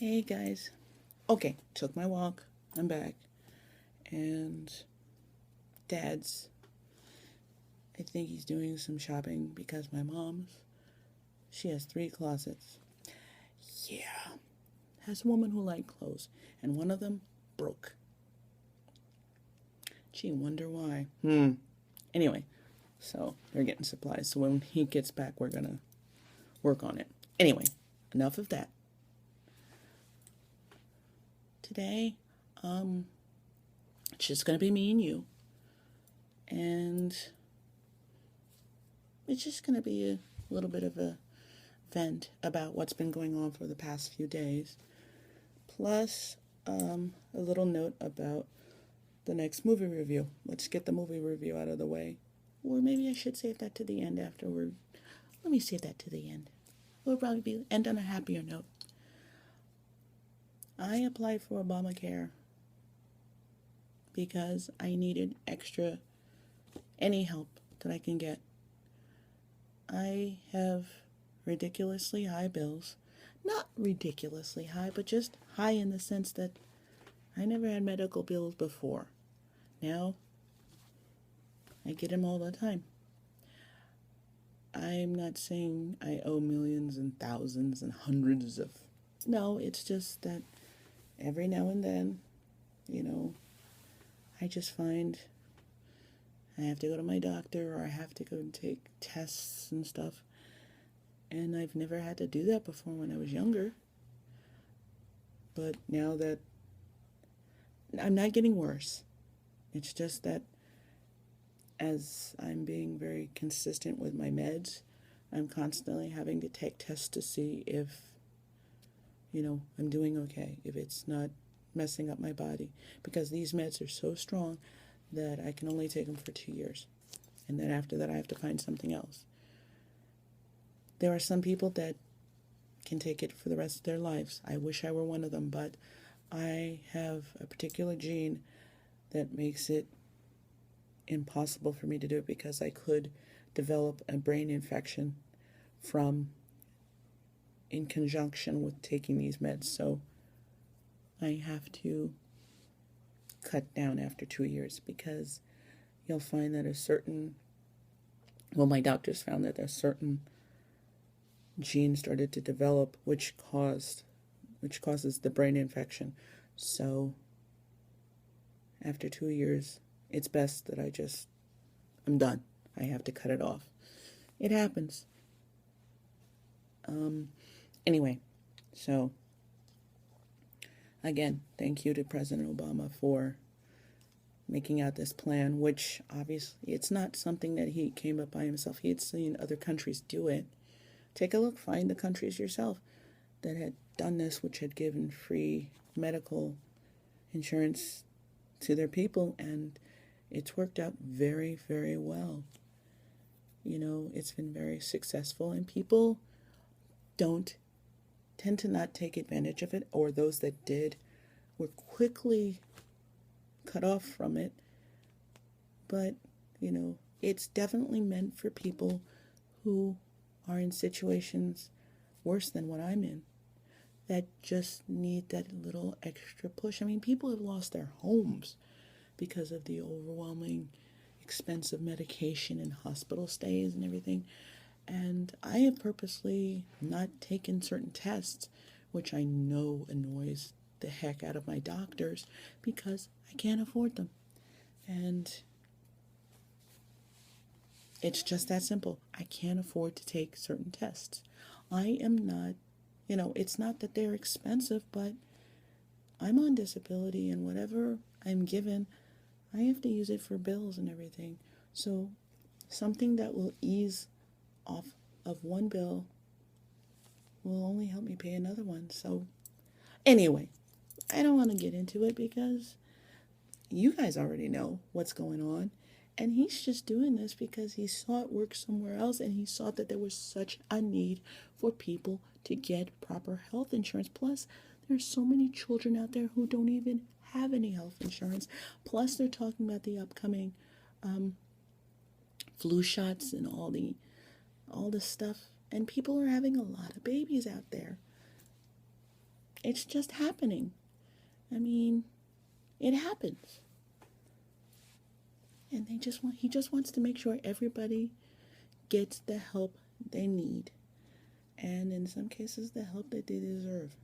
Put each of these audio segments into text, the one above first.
Hey guys. Okay, took my walk. I'm back. And Dad's, I think he's doing some shopping because my mom's, she has 3 closets. Yeah. Has a woman who likes clothes. And one of them broke. Gee, wonder why. Anyway, so they're getting supplies. So when he gets back, we're going to work on it. Anyway, enough of that. Today, it's just going to be me and you. And it's just going to be a little bit of a vent about what's been going on for the past few days. Plus, a little note about the next movie review. Let's get the movie review out of the way. Or maybe I should save that to the end afterward. Let me save that to the end. We'll probably end on a happier note. I applied for Obamacare because I needed any help that I can get. I have ridiculously high bills. Not ridiculously high, but just high in the sense that I never had medical bills before. Now, I get them all the time. I'm not saying I owe millions and thousands and hundreds of... No, it's just that every now and then, I just find I have to go to my doctor or I have to go and take tests and stuff. And I've never had to do that before when I was younger. But now that I'm not getting worse, it's just that as I'm being very consistent with my meds, I'm constantly having to take tests to see if, I'm doing okay, if it's not messing up my body. Because these meds are so strong that I can only take them for 2 years. And then after that, I have to find something else. There are some people that can take it for the rest of their lives. I wish I were one of them, but I have a particular gene that makes it impossible for me to do it because I could develop a brain infection in conjunction with taking these meds. So I have to cut down after 2 years because you'll find that my doctors found that a certain gene started to develop which causes the brain infection. So after 2 years, it's best that I'm done. I have to cut it off. It happens. Anyway, so again, thank you to President Obama for making out this plan, which obviously it's not something that he came up by himself. He had seen other countries do it. Take a look, find the countries yourself that had done this, which had given free medical insurance to their people, and it's worked out very, very well. It's been very successful, and people tend to not take advantage of it, or those that did were quickly cut off from it. But, it's definitely meant for people who are in situations worse than what I'm in, that just need that little extra push. I mean, people have lost their homes because of the overwhelming expense of medication and hospital stays and everything. And I have purposely not taken certain tests, which I know annoys the heck out of my doctors, because I can't afford them. And it's just that simple. I can't afford to take certain tests. I am not, it's not that they're expensive, but I'm on disability, and whatever I'm given, I have to use it for bills and everything. So something that will ease off of one bill will only help me pay another one. So anyway, I don't want to get into it because you guys already know what's going on. And he's just doing this because he saw it work somewhere else, and he saw that there was such a need for people to get proper health insurance. Plus, there's so many children out there who don't even have any health insurance. Plus, they're talking about the upcoming flu shots and all the stuff. And people are having a lot of babies out there. It's just happening. I mean, it happens. And he just wants to make sure everybody gets the help they need. And in some cases, the help that they deserve.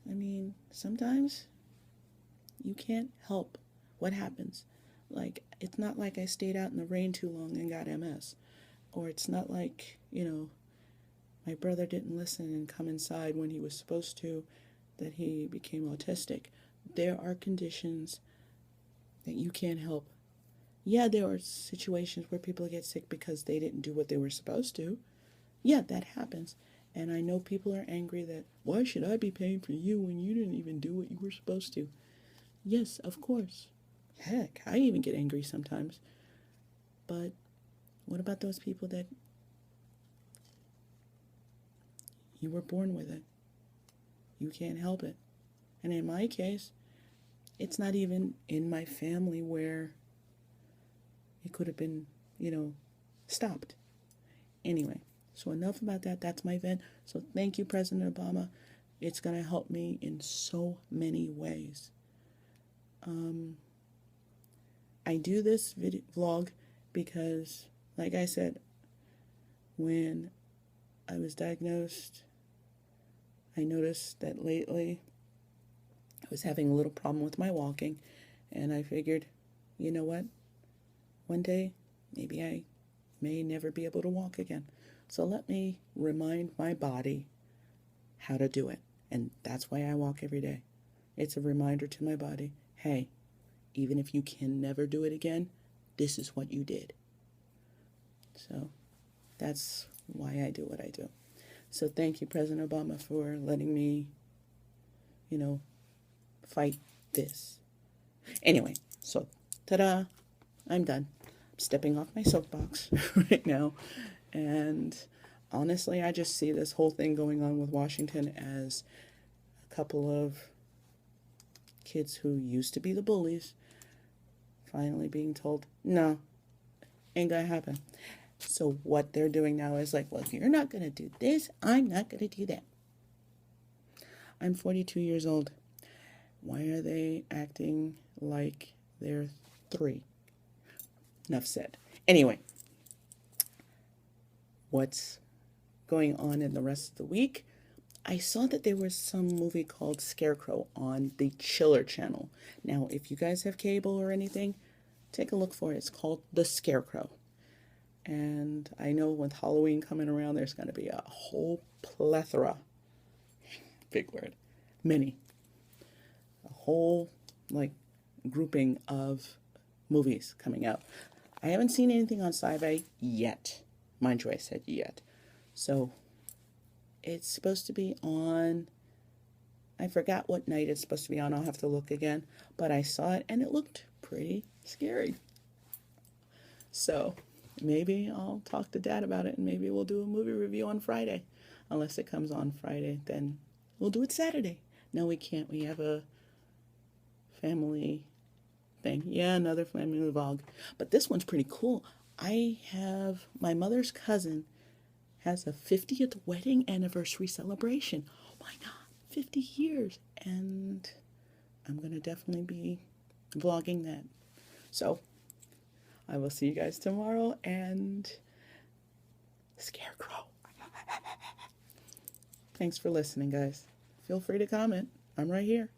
I mean, sometimes you can't help what happens. Like, it's not like I stayed out in the rain too long and got MS. Or it's not like, my brother didn't listen and come inside when he was supposed to, that he became autistic. There are conditions that you can't help. Yeah, there are situations where people get sick because they didn't do what they were supposed to. Yeah, that happens. And I know people are angry that, why should I be paying for you when you didn't even do what you were supposed to? Yes, of course. Heck, I even get angry sometimes. But what about those people that you were born with it? You can't help it. And in my case, it's not even in my family where it could have been, stopped. Anyway, so enough about that. That's my vent. So thank you, President Obama. It's going to help me in so many ways. I do this vlog because, like I said, when I was diagnosed, I noticed that lately I was having a little problem with my walking, and I figured, you know what? One day, maybe I may never be able to walk again. So let me remind my body how to do it. And that's why I walk every day. It's a reminder to my body, hey, even if you can never do it again, this is what you did. So that's why I do what I do. So thank you, President Obama, for letting me, fight this. Anyway, so ta-da, I'm done. I'm stepping off my soapbox right now. And honestly, I just see this whole thing going on with Washington as a couple of kids who used to be the bullies finally being told, no, ain't gonna happen. So what they're doing now is like, well, if you're not gonna do this, I'm not gonna do that. I'm 42 years old. Why are they acting like they're 3? Enough said. Anyway, what's going on in the rest of the week? I saw that there was some movie called Scarecrow on the Chiller channel. Now, if you guys have cable or anything, take a look for it. It's called The Scarecrow. And I know with Halloween coming around, there's going to be a whole plethora, big word, a whole, grouping of movies coming out. I haven't seen anything on Sci-Fi yet. Mind you, I said yet. So it's supposed to be on, I forgot what night it's supposed to be on. I'll have to look again. But I saw it and it looked pretty scary. So maybe I'll talk to Dad about it and maybe we'll do a movie review on Friday. Unless it comes on Friday, then we'll do it Saturday. No, we can't. We have a family thing. Yeah, another family vlog. But this one's pretty cool. My mother's cousin has a 50th wedding anniversary celebration. Oh my God, 50 years. And I'm going to definitely be vlogging that. So I will see you guys tomorrow and Scarecrow. Thanks for listening, guys. Feel free to comment. I'm right here.